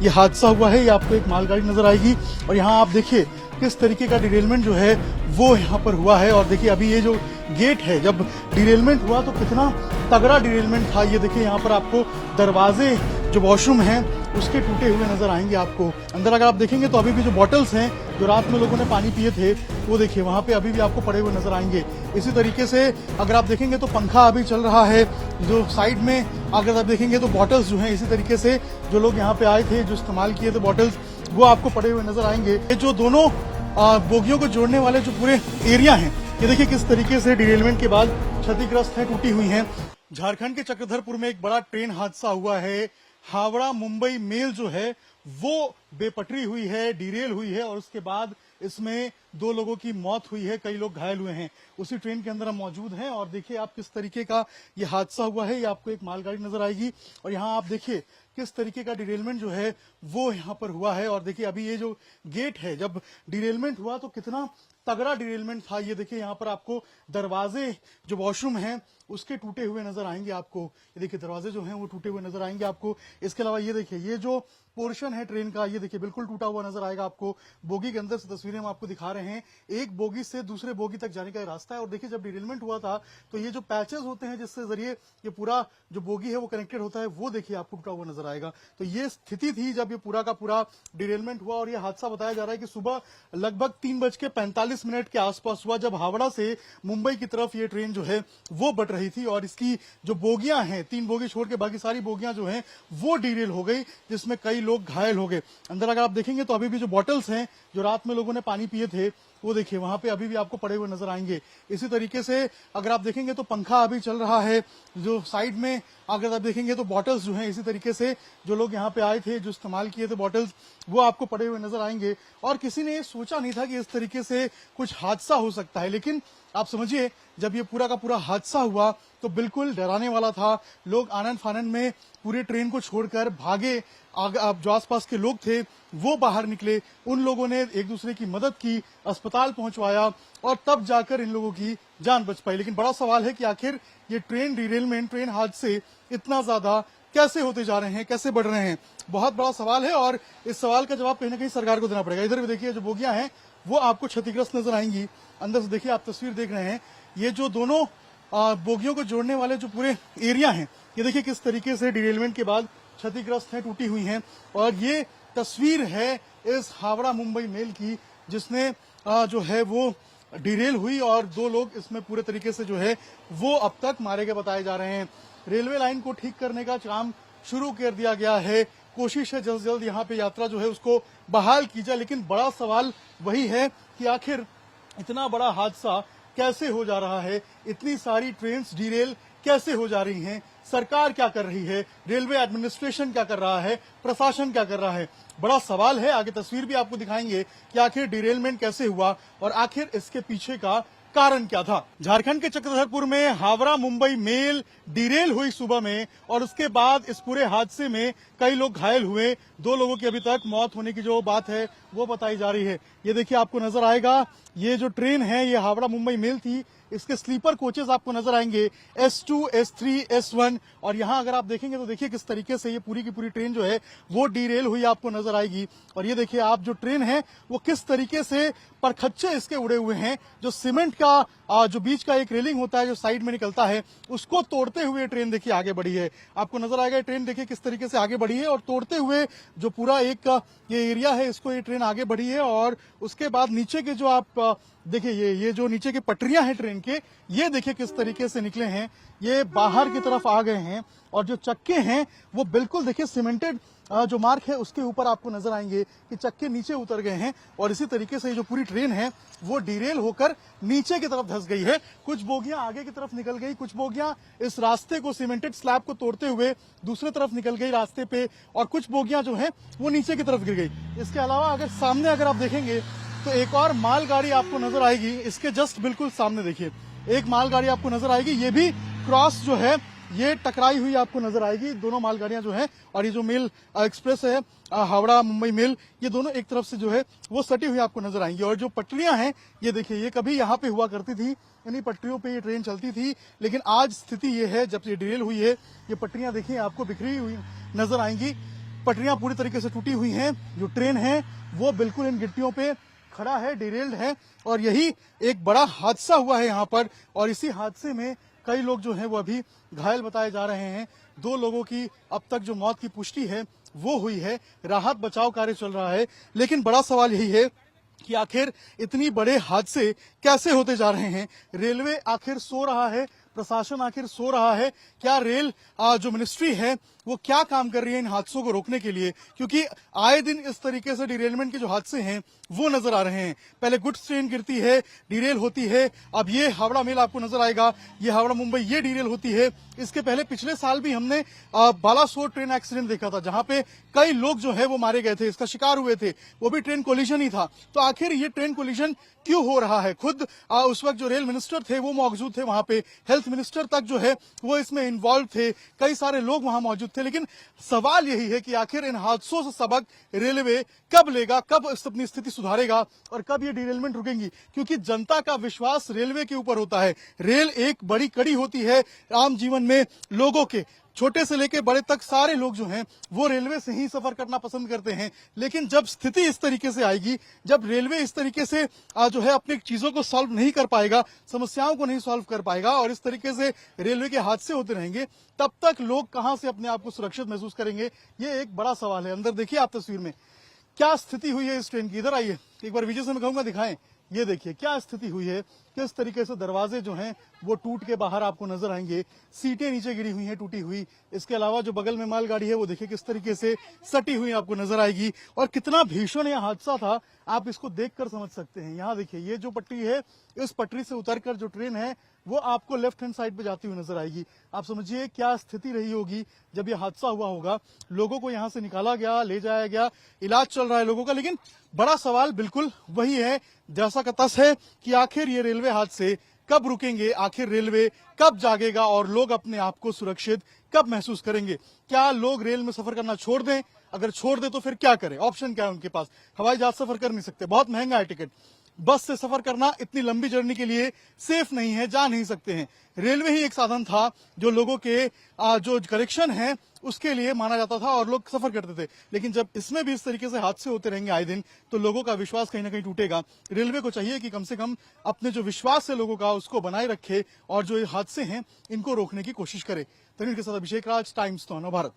ये हादसा हुआ है। ये आपको एक मालगाड़ी नजर आएगी और यहाँ आप देखिए किस तरीके का डिरेलमेंट जो है वो यहाँ पर हुआ है। और देखिए अभी ये जो गेट है, जब डिरेलमेंट हुआ तो कितना तगड़ा डिरेलमेंट था। ये देखिए यहाँ पर आपको दरवाजे जो वॉशरूम हैं उसके टूटे हुए नजर आएंगे आपको। अंदर अगर आप देखेंगे तो अभी भी जो बॉटल्स हैं जो रात में लोगों ने पानी पिए थे वो देखिए वहां पे अभी भी आपको पड़े हुए नजर आएंगे। इसी तरीके से अगर आप देखेंगे तो पंखा अभी चल रहा है। जो साइड में अगर आप देखेंगे तो बॉटल्स जो हैं इसी तरीके से जो लोग यहाँ पे आए थे, जो इस्तेमाल किए थे बॉटल्स, वो आपको पड़े हुए नजर आएंगे। ये जो दोनों बोगियों को जोड़ने वाले जो पूरे एरिया हैं, ये देखिए किस तरीके से डिरेलमेंट के बाद क्षतिग्रस्त है, टूटी हुई हैं। झारखंड के चक्रधरपुर में एक बड़ा ट्रेन हादसा हुआ है। हावड़ा मुंबई मेल जो है वो बेपटरी हुई है, डिरेल हुई है और उसके बाद इसमें 2 लोगों की मौत हुई है, कई लोग घायल हुए हैं। उसी ट्रेन के अंदर हम मौजूद हैं और देखिए आप किस तरीके का ये हादसा हुआ है। ये आपको एक मालगाड़ी नजर आएगी और यहाँ आप देखिए किस तरीके का डिरेलमेंट जो है वो यहाँ पर हुआ है। और देखिए अभी ये जो गेट है, जब डिरेलमेंट हुआ तो कितना तगड़ा डिरेलमेंट था। ये देखिए यहाँ पर आपको दरवाजे जो वॉशरूम हैं उसके टूटे हुए नजर आएंगे आपको। ये देखिए दरवाजे जो हैं वो टूटे हुए नजर आएंगे आपको। इसके अलावा ये देखिए ये जो पोर्शन है ट्रेन का, ये देखिए बिल्कुल टूटा हुआ नजर आएगा आपको। बोगी के अंदर से तस्वीरें हम आपको दिखा रहे हैं। एक बोगी से दूसरे बोगी तक जाने का रास्ता है। और देखिए जब डिरेलमेंट हुआ था तो ये जो पैचेस होते हैं जिससे जरिए ये पूरा जो बोगी है वो कनेक्टेड होता है, वो देखिए आपको टूटा हुआ नजर आएगा। तो ये स्थिति थी जब ये पूरा का पूरा डिरेलमेंट हुआ। और ये हादसा बताया जा रहा है कि सुबह लगभग 3:45 के आसपास हुआ, जब हावड़ा से मुंबई की तरफ ये ट्रेन जो है वो बढ़ रही थी। और इसकी जो बोगियां हैं, 3 बोगी छोड़ के बाकी सारी बोगियां जो हैं वो डिरेल हो गई, जिसमें कई लोग घायल हो गए। अंदर अगर आप देखेंगे तो अभी भी जो बॉटल्स हैं जो रात में लोगों ने पानी पिए थे वो देखिए वहां पे अभी भी आपको पड़े हुए नजर आएंगे। इसी तरीके से अगर आप देखेंगे तो पंखा अभी चल रहा है। जो साइड में अगर आप देखेंगे तो बॉटल्स जो हैं इसी तरीके से जो लोग यहाँ पे आए थे, जो इस्तेमाल किए थे बॉटल्स, वो आपको पड़े हुए नजर आएंगे। और किसी ने सोचा नहीं था कि इस तरीके से कुछ हादसा हो सकता है, लेकिन आप समझिए जब ये पूरा का पूरा हादसा हुआ तो बिल्कुल डराने वाला था। लोग आनंद फानंद में पूरे ट्रेन को छोड़कर भागे। जो आसपास के लोग थे वो बाहर निकले, उन लोगों ने एक दूसरे की मदद की, अस्पताल पहुंचवाया और तब जाकर इन लोगों की जान बच पाई। लेकिन बड़ा सवाल है कि आखिर ये ट्रेन डिरेलमेंट, ट्रेन हादसे इतना ज्यादा कैसे होते जा रहे हैं, कैसे बढ़ रहे हैं, बहुत बड़ा सवाल है। और इस सवाल का जवाब कहीं ना कहीं सरकार को देना पड़ेगा। इधर भी देखिए जो बोगियां हैं वो आपको क्षतिग्रस्त नजर आएंगी। अंदर से देखिए आप तस्वीर देख रहे हैं। ये जो दोनों बोगियों को जोड़ने वाले जो पूरे एरिया हैं, ये देखिए किस तरीके से डिरेलमेंट के बाद क्षतिग्रस्त है, टूटी हुई हैं। और ये तस्वीर है इस हावड़ा मुंबई मेल की, जिसने जो है वो डिरेल हुई और 2 लोग इसमें पूरे तरीके से जो है वो अब तक मारे गए बताए जा रहे हैं। रेलवे लाइन को ठीक करने का काम शुरू कर दिया गया है। कोशिश है जल्द से जल्द यहाँ पे यात्रा जो है उसको बहाल की जाए। लेकिन बड़ा सवाल वही है कि आखिर इतना बड़ा हादसा कैसे हो जा रहा है, इतनी सारी ट्रेन डिरेल कैसे हो जा रही हैं, सरकार क्या कर रही है, रेलवे एडमिनिस्ट्रेशन क्या कर रहा है, प्रशासन क्या कर रहा है, बड़ा सवाल है। आगे तस्वीर भी आपको दिखाएंगे कि आखिर डिरेलमेंट कैसे हुआ और आखिर इसके पीछे का कारण क्या था। झारखंड के चक्रधरपुर में हावड़ा मुंबई मेल डिरेल हुई सुबह में और उसके बाद इस पूरे हादसे में कई लोग घायल हुए। 2 लोगों की अभी तक मौत होने की जो बात है वो बताई जा रही है। ये देखिए आपको नजर आएगा, ये जो ट्रेन है ये हावड़ा मुंबई मेल थी। इसके स्लीपर कोचेस आपको नजर आएंगे S2, S3, S1। और यहाँ अगर आप देखेंगे तो देखिए किस तरीके से ये पूरी की पूरी ट्रेन जो है वो डिरेल हुई आपको नजर आएगी। और ये देखिए आप जो ट्रेन है वो किस तरीके से परखच्चे इसके उड़े हुए हैं। जो सीमेंट का जो बीच का एक रेलिंग होता है जो साइड में निकलता है, उसको तोड़ते हुए ट्रेन देखिए आगे बढ़ी है। आपको नजर आएगा ट्रेन देखिए किस तरीके से आगे बढ़ी है और तोड़ते हुए जो पूरा एक ये एरिया है इसको ये ट्रेन आगे बढ़ी है। और उसके बाद नीचे के जो आप देखिए ये जो नीचे की पटरियां हैं ट्रेन के, ये देखिए किस तरीके से निकले हैं, ये बाहर की तरफ आ गए हैं। और जो चक्के हैं वो बिल्कुल देखिए सीमेंटेड जो मार्क है उसके ऊपर आपको नजर आएंगे कि चक्के नीचे उतर गए हैं। और इसी तरीके से जो पूरी ट्रेन है वो डिरेल होकर नीचे की तरफ धंस गई है। कुछ बोगियां आगे की तरफ निकल गई, कुछ बोगियां इस रास्ते को, सीमेंटेड स्लैब को तोड़ते हुए दूसरी तरफ निकल गई रास्ते पे, और कुछ बोगियां जो है वो नीचे की तरफ गिर गई। इसके अलावा अगर सामने अगर आप देखेंगे तो एक और मालगाड़ी आपको नजर आएगी। इसके जस्ट बिल्कुल सामने देखिए एक मालगाड़ी आपको नजर आएगी, ये भी क्रॉस जो है ये टकराई हुई आपको नजर आएगी। दोनों मालगाड़ियां जो है और ये जो मेल एक्सप्रेस है हावड़ा मुंबई मेल, ये दोनों एक तरफ से जो है वो सटी हुई आपको नजर आएंगी। और जो पटरियां हैं ये देखिए ये कभी यहाँ पे हुआ करती थी, इन्हीं पटरियों पे ये ट्रेन चलती थी। लेकिन आज स्थिति ये है जब ये डिरेल हुई है, ये पटरियां देखिए आपको बिखरी हुई नजर आएंगी। पटरियां पूरी तरीके से टूटी हुई हैं। जो ट्रेन है वो बिल्कुल इन गिट्टियों पे खड़ा है, डिरेल्ड है और यही एक बड़ा हादसा हुआ है यहाँ पर। और इसी हादसे में कई लोग जो हैं वो अभी घायल बताए जा रहे हैं। 2 लोगों की अब तक जो मौत की पुष्टि है वो हुई है। राहत बचाव कार्य चल रहा है, लेकिन बड़ा सवाल यही है कि आखिर इतनी बड़े हादसे कैसे होते जा रहे हैं। रेलवे आखिर सो रहा है, प्रशासन आखिर सो रहा है, क्या रेल जो मिनिस्ट्री है वो क्या काम कर रही है इन हादसों को रोकने के लिए? क्योंकि आए दिन इस तरीके से डिरेलमेंट के जो हादसे हैं वो नजर आ रहे हैं। पहले गुड्स ट्रेन गिरती है, डिरेल होती है, अब ये हावड़ा मेल आपको नजर आएगा, ये हावड़ा मुंबई ये डिरेल होती है। इसके पहले पिछले साल भी हमने बालासोर ट्रेन एक्सीडेंट देखा था, जहां पे कई लोग जो है वो मारे गए थे, इसका शिकार हुए थे, वो भी ट्रेन कोलिजन ही था। तो आखिर ये ट्रेन कोलिजन क्यों हो रहा है? खुद उस वक्त जो रेल मिनिस्टर थे वो मौजूद थे वहां पे, हेल्थ मिनिस्टर तक जो है वो इसमें इन्वॉल्व थे, कई सारे लोग वहां मौजूद थे। लेकिन सवाल यही है कि आखिर इन हादसों से सबक रेलवे कब लेगा, कब अपनी स्थिति सुधारेगा और कब ये डिरेलमेंट रुकेंगी? क्योंकि जनता का विश्वास रेलवे के ऊपर होता है। रेल एक बड़ी कड़ी होती है आम जीवन में, लोगों के छोटे से लेके बड़े तक सारे लोग जो हैं वो रेलवे से ही सफर करना पसंद करते हैं। लेकिन जब स्थिति इस तरीके से आएगी, जब रेलवे इस तरीके से जो है अपनी चीजों को सॉल्व नहीं कर पाएगा, समस्याओं को नहीं सॉल्व कर पाएगा और इस तरीके से रेलवे के हादसे होते रहेंगे, तब तक लोग कहां से अपने आप को सुरक्षित महसूस करेंगे? ये एक बड़ा सवाल है। अंदर देखिए आप तस्वीर में क्या स्थिति हुई है इस ट्रेन की। इधर आइए एक बार विजय से मैं कहूंगा दिखाएं। ये देखिए क्या स्थिति हुई है, किस तरीके से दरवाजे जो हैं वो टूट के बाहर आपको नजर आएंगे, सीटें नीचे गिरी हुई हैं टूटी हुई। इसके अलावा जो बगल में मालगाड़ी है वो देखिए किस तरीके से सटी हुई आपको नजर आएगी। और कितना भीषण यह हादसा था आप इसको देखकर समझ सकते हैं। यहाँ देखिए ये जो पटरी है, इस पटरी से उतरकर जो ट्रेन है वो आपको लेफ्ट हैंड साइड पे जाती हुई नजर आएगी। आप समझिए क्या स्थिति रही होगी जब यह हादसा हुआ होगा। लोगों को यहां से निकाला गया, ले जाया गया, इलाज चल रहा है लोगों का। लेकिन बड़ा सवाल बिल्कुल वही है जैसा का तस है कि आखिर ये रेलवे हादसे कब रुकेंगे, आखिर रेलवे कब जागेगा और लोग अपने आप को सुरक्षित कब महसूस करेंगे? क्या लोग रेल में सफर करना छोड़ दें? अगर छोड़ दें तो फिर क्या करें? ऑप्शन क्या है उनके पास? हवाई जहाज सफर कर नहीं सकते, बहुत महंगा है टिकट। बस से सफर करना इतनी लंबी जर्नी के लिए सेफ नहीं है, जा नहीं सकते हैं। रेलवे ही एक साधन था जो लोगों के जो करेक्शन है उसके लिए माना जाता था और लोग सफर करते थे। लेकिन जब इसमें भी इस तरीके से हादसे होते रहेंगे आए दिन, तो लोगों का विश्वास कहीं ना कहीं टूटेगा। रेलवे को चाहिए कि कम से कम अपने जो विश्वास है लोगों का उसको बनाए रखे और जो ये हादसे हैं इनको रोकने की कोशिश करे। तनिल के साथ अभिषेक राज, टाइम्स 9 भारत।